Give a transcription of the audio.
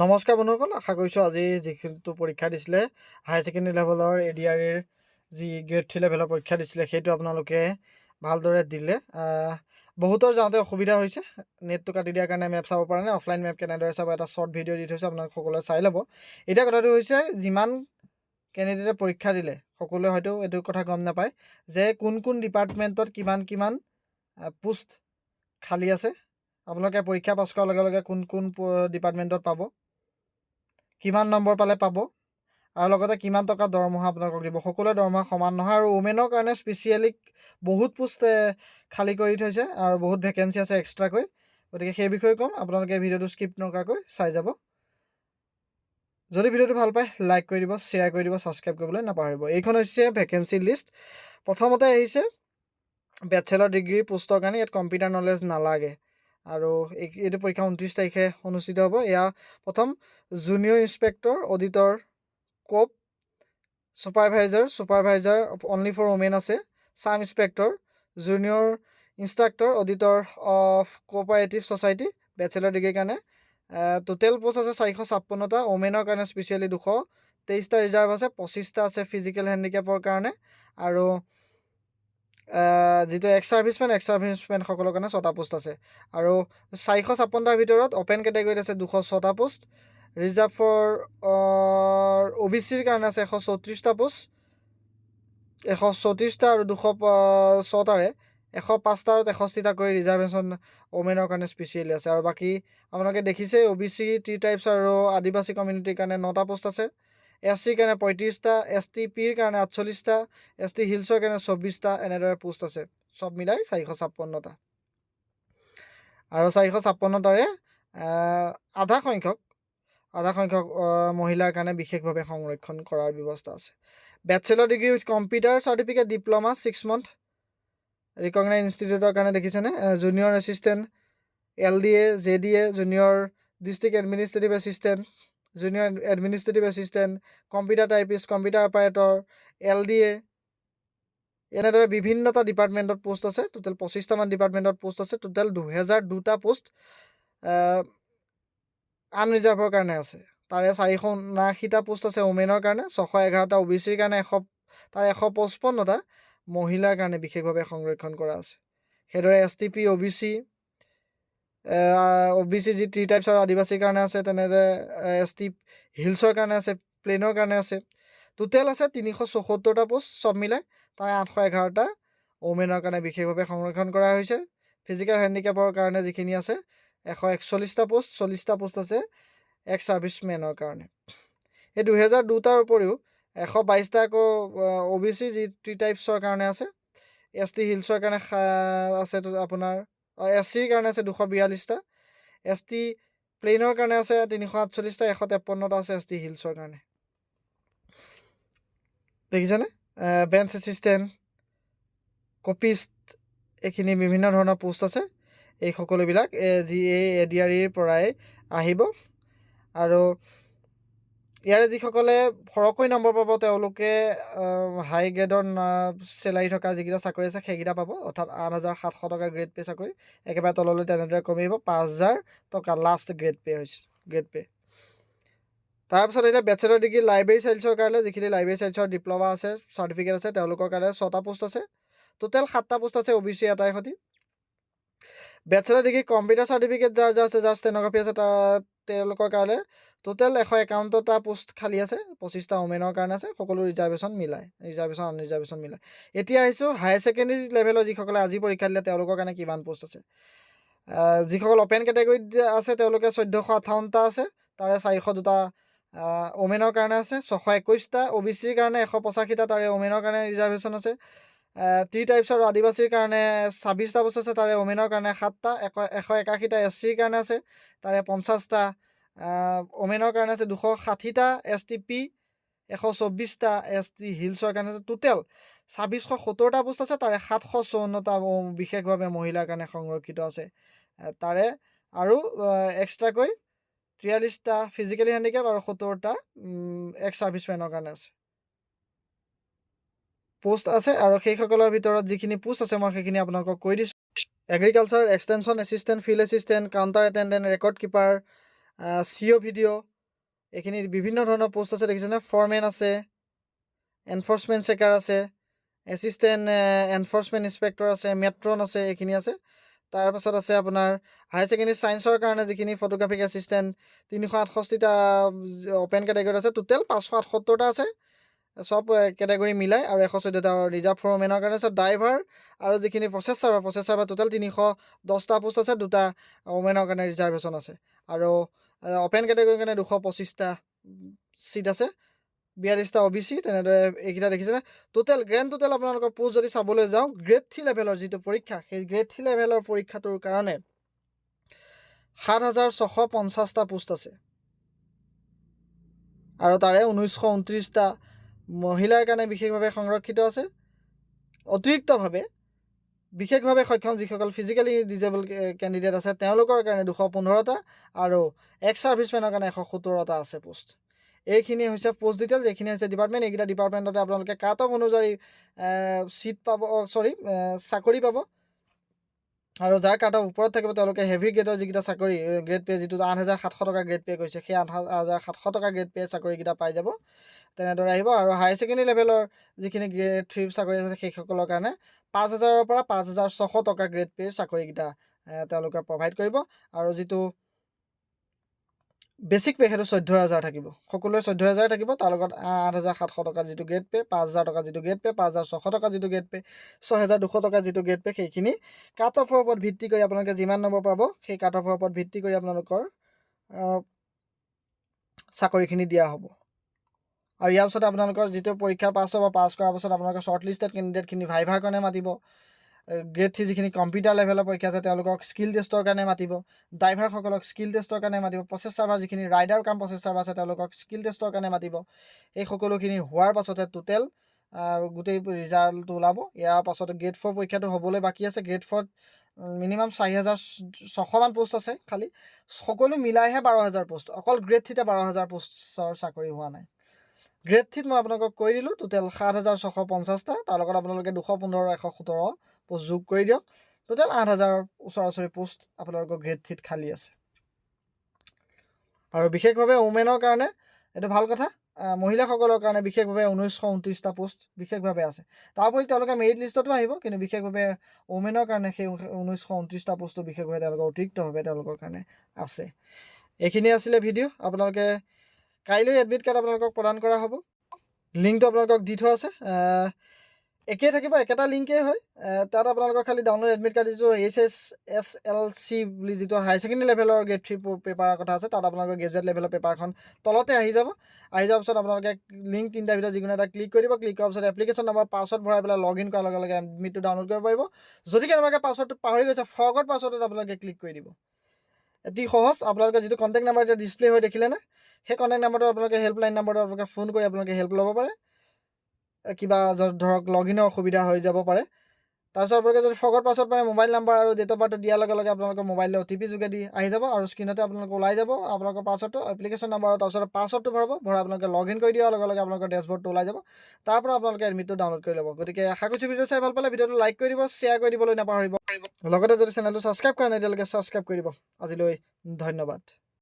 নমস্কাৰ বন্ধুসকল, আশা কৰিছোঁ আজি যিটো পৰীক্ষা দিছিলে হায়াৰ ছেকেণ্ডেৰী লেভেলৰ ADR-ৰ যি গ্ৰেড 3 লেভেলৰ পৰীক্ষা দিছিলে সেইটো আপোনালোকে ভালদৰে দিলে। বহুতৰ যাওঁতে অসুবিধা হৈছে, নেটটো কাটি দিয়াৰ কাৰণে মেপ চাব পৰা নাই। অফলাইন মেপ কেনেদৰে চাব এটা শ্বৰ্ট ভিডিঅ' দি থৈছোঁ, আপোনালোকে সকলোৱে চাই ল'ব। এতিয়া কথাটো হৈছে, যিমান কেণ্ডিডেটে পৰীক্ষা দিলে সকলোৱে হয়তো এইটো কথা গম নাপায় যে কোন কোন ডিপাৰ্টমেণ্টত কিমান পোষ্ট খালী আছে। আপোনালোকে পৰীক্ষা পাছ কৰাৰ লগে লগে কোন কোন ডিপাৰ্টমেণ্টত পাব, কিমান নম্বৰ পালে পাব, আৰু লগতে কিমান টকা দৰমহা আপোনালোকক দিব। সকলোৱে দৰমহা সমান নহয়, আৰু ওমেনৰ কাৰণে স্পেচিয়েলি বহুত পোষ্ট খালী কৰি থৈছে আৰু বহুত ভেকেঞ্চি আছে এক্সট্ৰাকৈ। গতিকে সেই বিষয়ে ক'ম, আপোনালোকে ভিডিঅ'টো স্কিপ নকৰাকৈ চাই যাব। যদি ভিডিঅ'টো ভাল পায় লাইক কৰি দিব, শ্বেয়াৰ কৰি দিব, ছাবস্ক্ৰাইব কৰিবলৈ নাপাহৰিব। এইখন হৈছে ভেকেঞ্চি লিষ্ট। প্ৰথমতে আহিছে বেচেলৰ ডিগ্ৰী পোষ্টৰ কাৰণে। ইয়াত কম্পিউটাৰ নলেজ নালাগে, আৰু এইটো পৰীক্ষা 29 তাৰিখে অনুষ্ঠিত হ'ব। এয়া প্ৰথম জুনিয়ৰ ইন্সপেক্টৰ অডিটৰ কোপ, ছুপাৰভাইজাৰ অনলি ফৰ ওমেন আছে। Sub inspector, junior instructor auditor of cooperative society, bachelor ডিগ্ৰীৰ কাৰণে। টোটেল পোষ্ট আছে 456টা। ওমেনৰ কাৰণে স্পেচিয়েলি 223টা ৰিজাৰ্ভ আছে, 25টা আছে ফিজিকেল হেণ্ডিকেপৰ কাৰণে, আৰু যিটো এক্স ছাৰ্ভিচমেনসকলৰ কাৰণে 6টা পোষ্ট আছে। আৰু 456টাৰ ভিতৰত অ'পেন কেটেগৰীত আছে 206টা পোষ্ট। ৰিজাৰ্ভ ফৰ OBCৰ কাৰণে আছে 134টা পোষ্ট, 134টা, আৰু 206টাৰে 105টাত 61টাকৈ ৰিজাৰ্ভেশ্যন ওমেনৰ কাৰণে স্পেচিয়েলি আছে। আৰু বাকী আপোনালোকে দেখিছে OBC 3 টাইপছ আৰু আদিবাসী কমিউনিটিৰ কাৰণে 9টা পোষ্ট আছে। SCৰ কাৰণে 35টা, STPৰ কাৰণে 48টা, ST হিলছৰ কাৰণে 24টা, এনেদৰে পোষ্ট আছে। চব মিলাই 456টা। আৰু 456টাৰে আধা সংখ্যক মহিলাৰ কাৰণে বিশেষভাৱে সংৰক্ষণ কৰাৰ ব্যৱস্থা আছে। Bachelor degree with computer certificate, diploma 6 month recognise ইনষ্টিটিউটৰ কাৰণে দেখিছেনে। Junior assistant LDA, JDA, junior district administrative assistant, junior administrative assistant, computer typist, computer operator, LDA, এনেদৰে বিভিন্নটা ডিপাৰ্টমেণ্টত পোষ্ট আছে। টোটেল 25টামান ডিপাৰ্টমেণ্টত পোষ্ট আছে। টোটেল 2002টা পোষ্ট আনৰিজাৰ্ভৰ কাৰণে আছে। তাৰে 479টা পোষ্ট আছে ওমেনৰ কাৰণে, 611টা OBCৰ কাৰণে, তাৰে 155টা মহিলাৰ কাৰণে বিশেষভাৱে সংৰক্ষণ কৰা আছে। সেইদৰে STP, OBC যি 3 টাইপছ আৰু আদিবাসীৰ কাৰণে আছে, তেনেদৰে ST হিলছৰ কাৰণে আছে, প্লেনৰ কাৰণে আছে। টোটেল আছে 374টা পোষ্ট চব মিলাই। তাৰে 811টা ওমেনৰ কাৰণে বিশেষভাৱে সংৰক্ষণ কৰা হৈছে। ফিজিকেল হেণ্ডিকেপৰ কাৰণে যিখিনি আছে 141টা পোষ্ট, 40টা পোষ্ট আছে এক্স ছাৰ্ভিচমেনৰ কাৰণে। এই 2002টাৰ উপৰিও 122টা আকৌ OBC যি 3 টাইপছৰ কাৰণে আছে। ST হিলছৰ কাৰণে আছে আপোনাৰ, SCৰ কাৰণে আছে 242টা, ST প্লেনৰ কাৰণে আছে 348টা, 153টা আছে ST হিলছৰ কাৰণে। দেখিছেনে? বেঞ্চ এছিষ্টেণ্ট, কপিষ্ট, এইখিনি বিভিন্ন ধৰণৰ পোষ্ট আছে। এই সকলোবিলাক যি এই ADR-ৰ পৰাই আহিব। আৰু ইয়াৰে যিসকলে সৰহকৈ নম্বৰ পাব তেওঁলোকে হাই গ্ৰেডৰ চেলাৰী থকা যিকেইটা চাকৰি আছে সেইকেইটা পাব, অৰ্থাৎ 8,700 টকা গ্ৰেড পে' চাকৰি। একেবাৰে তললৈ তেনেদৰে কমি আহিব, 5,000 টকা লাষ্ট গ্ৰেড পে'। তাৰপিছত এতিয়া বেচেলৰ ডিগ্ৰী লাইব্ৰেৰী চাইন্সৰ কাৰণে, যিখিনি লাইব্ৰেৰী চাইন্সৰ ডিপ্ল'মা আছে, চাৰ্টিফিকেট আছে, তেওঁলোকৰ কাৰণে 6টা পোষ্ট আছে। টোটেল 7টা পোষ্ট আছে OBC এটাই সৈতে। বেচেলৰ ডিগ্ৰী কম্পিউটাৰ চাৰ্টিফিকেট যাৰ আছে, যাৰ ষ্টেন'গ্ৰাফি আছে, তেওঁলোকৰ কাৰণে টোটেল 151টা পোষ্ট খালী আছে। 25টা ওমেনৰ কাৰণে আছে, সকলো ৰিজাৰ্ভেশ্যন আনৰিজাৰ্ভেশ্যন মিলাই। এতিয়া আহিছোঁ হায়াৰ ছেকেণ্ডেৰী লেভেলৰ যিসকলে আজি পৰীক্ষা দিলে তেওঁলোকৰ কাৰণে কিমান পোষ্ট আছে। যিসকল অ'পেন কেটেগৰীত আছে তেওঁলোকে 1458টা আছে, তাৰে 402টা ওমেনৰ কাৰণে আছে, 621টা OBCৰ কাৰণে, 185টা তাৰে ওমেনৰ কাৰণে ৰিজাৰ্ভেশ্যন আছে। 3 টাইপছ আৰু আদিবাসীৰ কাৰণে 26টা পোষ্ট আছে, তাৰে ওমেনৰ কাৰণে 7টা, 181টা SCৰ কাৰণে আছে, তাৰে 50টা ওমেনৰ কাৰণে আছে, 260টা STP, 124টা ST হিলছৰ কাৰণে আছে। টোটেল 2670টা পোষ্ট আছে, তাৰে 754টা বিশেষভাৱে মহিলাৰ কাৰণে সংৰক্ষিত আছে। তাৰে আৰু এক্সট্ৰাকৈ 43টা ফিজিকেলি হেণ্ডিকেপ আৰু 70টা এক্স ছাৰ্ভিচমেনৰ কাৰণে আছে পোষ্ট আছে। আৰু সেইসকলৰ ভিতৰত যিখিনি পোষ্ট আছে মই সেইখিনি আপোনালোকক কৈ দিছোঁ। Agriculture extension assistant, field assistant, counter attendant, record keeper, CO video' এইখিনি বিভিন্ন ধৰণৰ পোষ্ট আছে দেখিছেনে ফৰমেন আছে এনফৰ্চমেণ্ট চেকাৰ আছে এছিষ্টেণ্ট এনফৰ্চমেণ্ট ইনস্পেক্টৰ আছে মেট্ৰন আছে এইখিনি আছে তাৰপাছত আছে আপোনাৰ হায়াৰ ছেকেণ্ডেৰী ছায়েন্সৰ কাৰণে যিখিনি ফটোগ্ৰাফিক এছিষ্টেণ্ট 368টা অ'পেন কেটেগৰীত আছে টোটেল 578টা আছে সব কেটেগৰী মিলাই আৰু 114টা ৰিজাৰ্ভ ফৰ মেনৰ কাৰণে আছে ড্ৰাইভাৰ আৰু যিখিনি প্ৰচেছ চাৰ্ভাৰ টোটেল 310টা পোষ্ট আছে 2টা ওমেনৰ কাৰণে ৰিজাৰ্ভেশ্যন আছে আৰু অ'পেন কেটেগৰীৰ কাৰণে 225টা চিট আছে 42টা OBC তেনেদৰে এইকেইটা দেখিছেনে গ্ৰেণ্ড টোটেল আপোনালোকৰ পোষ্ট যদি চাবলৈ যাওঁ গ্ৰেড 3 লেভেলৰ যিটো পৰীক্ষা সেই গ্ৰেড 3 লেভেলৰ পৰীক্ষাটোৰ কাৰণে 7650টা পোষ্ট আছে আৰু তাৰে 1929টা মহিলাৰ কাৰণে বিশেষভাৱে সংৰক্ষিত আছে অতিৰিক্তভাৱে বিশেষভাৱে সক্ষম যিসকল ফিজিকেলি ডিজেবল কেণ্ডিডেট আছে তেওঁলোকৰ কাৰণে 215টা আৰু এক্স ছাৰ্ভিচমেনৰ কাৰণে 117টা আছে পোষ্ট এইখিনি হৈছে পোষ্ট ডিটেইলছ এইখিনি হৈছে ডিপাৰ্টমেণ্ট এইকেইটা ডিপাৰ্টমেণ্টতে আপোনালোকে কাট অফ অনুযায়ী চিট পাব চাকৰি পাব আৰু যাৰ কাট অফ ওপৰত থাকিব তেওঁলোকে হেভি গ্ৰেডৰ যিকেইটা চাকৰি গ্ৰেড পে যিটো 8700 টকা গ্ৰেড পে কৈছে সেই 8700 টকা গ্ৰেড পে চাকৰিকেইটা পাই যাব তেনেদৰে আহিব আৰু হায়াৰ ছেকেণ্ডেৰী লেভেলৰ যিখিনি গ্ৰেড 3 চাকৰি আছে সেইসকলৰ কাৰণে 5000ৰ পৰা 5600 টকা গ্ৰেড পে চাকৰিকেইটা তেওঁলোকে প্ৰভাইড কৰিব আৰু যিটো বেছিক পে সেইটো 14000 থাকিব সকলোৱে 14000 থাকিব তাৰ লগত 8700 টকা যিটো গ্ৰেড পে 5000 টকা যিটো গ্ৰেড পে 5600 টকা যিটো গ্ৰেড পে 6200 টকা যিটো গ্ৰেড পে সেইখিনি কাট অফৰ ওপৰত ভিত্তি কৰি আপোনালোকে যিমান নম্বৰ পাব সেই কাট অফৰ ওপৰত ভিত্তি কৰি আপোনালোকৰ চাকৰিখিনি দিয়া হ'ব আৰু ইয়াৰ পিছত আপোনালোকৰ যিটো পৰীক্ষা পাছ হ'ব পাছ কৰাৰ পাছত আপোনালোকৰ শ্বৰ্ট লিষ্টেড কেণ্ডিডেটখিনি ভাইভাৰ কাৰণে মাতিব গ্ৰেড 3 যিখিনি কম্পিউটাৰ লেভেলৰ পৰীক্ষা আছে তেওঁলোকক স্কিল টেষ্টৰ কাৰণে মাতিব ড্ৰাইভাৰসকলক স্কিল টেষ্টৰ কাৰণে মাতিব প্ৰচেছ চাৰ্ভাৰ যিখিনি ৰাইডাৰ কাম প্ৰচেছ চাৰ্ভাৰ আছে তেওঁলোকক স্কিল টেষ্টৰ কাৰণে মাতিব এই সকলোখিনি হোৱাৰ পাছতে টোটেল গোটেই ৰিজাল্টটো ওলাব ইয়াৰ পাছতে গ্ৰেড 4 পৰীক্ষাটো হ'বলৈ বাকী আছে গ্ৰেড 4 মিনিমাম 4600মান পোষ্ট আছে খালি সকলো মিলাইহে 12000 পোষ্ট অকল গ্ৰেড 3তে 12000 পোষ্টৰ চাকৰি হোৱা নাই গ্ৰেড 3ত মই আপোনালোকক কৈ দিলোঁ টোটেল 7650টা তাৰ লগত আপোনালোকে 215 117 পোষ্ট যোগ কৰি দিয়ক টোটেল 8000 ওচৰা-ওচৰি পোষ্ট আপোনালোকৰ গ্ৰেড 3ত খালী আছে আৰু বিশেষভাৱে ওমেনৰ কাৰণে এইটো ভাল কথা মহিলাসকলৰ কাৰণে বিশেষভাৱে 1929টা পোষ্ট বিশেষভাৱে আছে তাৰোপৰি তেওঁলোকে মেৰিট লিষ্টতো আহিব কিন্তু বিশেষভাৱে ওমেনৰ কাৰণে সেই 1929টা পোষ্টটো বিশেষভাৱে তেওঁলোকৰ অতিৰিক্তভাৱে তেওঁলোকৰ কাৰণে আছে এইখিনি আছিলে ভিডিঅ' আপোনালোকে কাইলৈ এডমিট কাৰ্ড আপোনালোকক প্ৰদান কৰা হ'ব লিংকটো আপোনালোকক দি থোৱা আছে একেই থাকিব একেটা লিংকেই হয় তাত আপোনালোকৰ খালি ডাউনলোড এডমিট কাৰ্ড যিটো HSSLC বুলি যিটো হায়াৰ ছেকেণ্ডেৰী লেভেলৰ গ্ৰেড 3 পেপাৰৰ কথা আছে তাত আপোনালোকৰ গ্ৰেজুৱেট লেভেলৰ পেপাৰখন তলতে আহি যোৱাৰ পিছত আপোনালোকে লিংক 3টাৰ ভিতৰত যিকোনো এটা ক্লিক কৰিব ক্লিক কৰাৰ পিছত এপ্লিকেশ্যন নম্বৰ পাছৱৰ্ড ভৰাই পেলাই লগ ইন কৰাৰ লগে লগে এডমিটটো ডাউনলোড কৰিব পাৰিব যদি কেনেবাকৈ পাছৱৰ্ডটো পাহৰি গৈছে ফৰগট পাছৱৰ্ডত আপোনালোকে ক্লিক কৰি দিব অতি সহজ আপোনালোকে যিটো কণ্টেক্ট নাম্বাৰ এতিয়া ডিছপ্লে হৈ দেখিলেনে সেই কণ্টেক্ট নাম্বাৰটো আপোনালোকে হেল্পলাইন নাম্বাৰটো আপোনালোকে ফোন কৰি আপোনালোকে হেল্প ল'ব পাৰে কিবা ধৰক লগ ইনৰ অসুবিধা হৈ যাব পাৰে তাৰপিছত আপোনালোকে যদি ফৰগট পাছৱৰ্ড মানে মোবাইল নাম্বাৰ আৰু ডেট অফ বাৰ্থটো দিয়াৰ লগে লগে আপোনালোকৰ মোবাইললৈ OTP যোগেদি আহি যাব আৰু স্ক্ৰীণতে আপোনালোকে ওলাই যাব আপোনালোকৰ পাছৱৰ্ডটো এপ্লিকেশ্যন নাম্বাৰ তাৰপিছত পাছৱৰ্ডটো ভৰাই আপোনালোকে লগ ইন কৰি দিয়াৰ লগে লগে আপোনালোকৰ ডেছবৰ্ডটো ওলাই যাব তাৰ পৰা আপোনালোকে এডমিটটো ডাউনলোড কৰি ল'ব গতিকে আশা কৰিছোঁ ভিডিঅ' চাই ভাল পালে ভিডিঅ'টো লাইক কৰি দিব শ্বেয়াৰ কৰি দিবলৈ নাপাহৰিব লগতে যদি চেনেলটো ছাবস্ক্ৰাইব কৰা নাই তেতিয়ালৈকে ছাবস্ক্ৰাইব কৰি দিব আজিলৈ ধন্যবাদ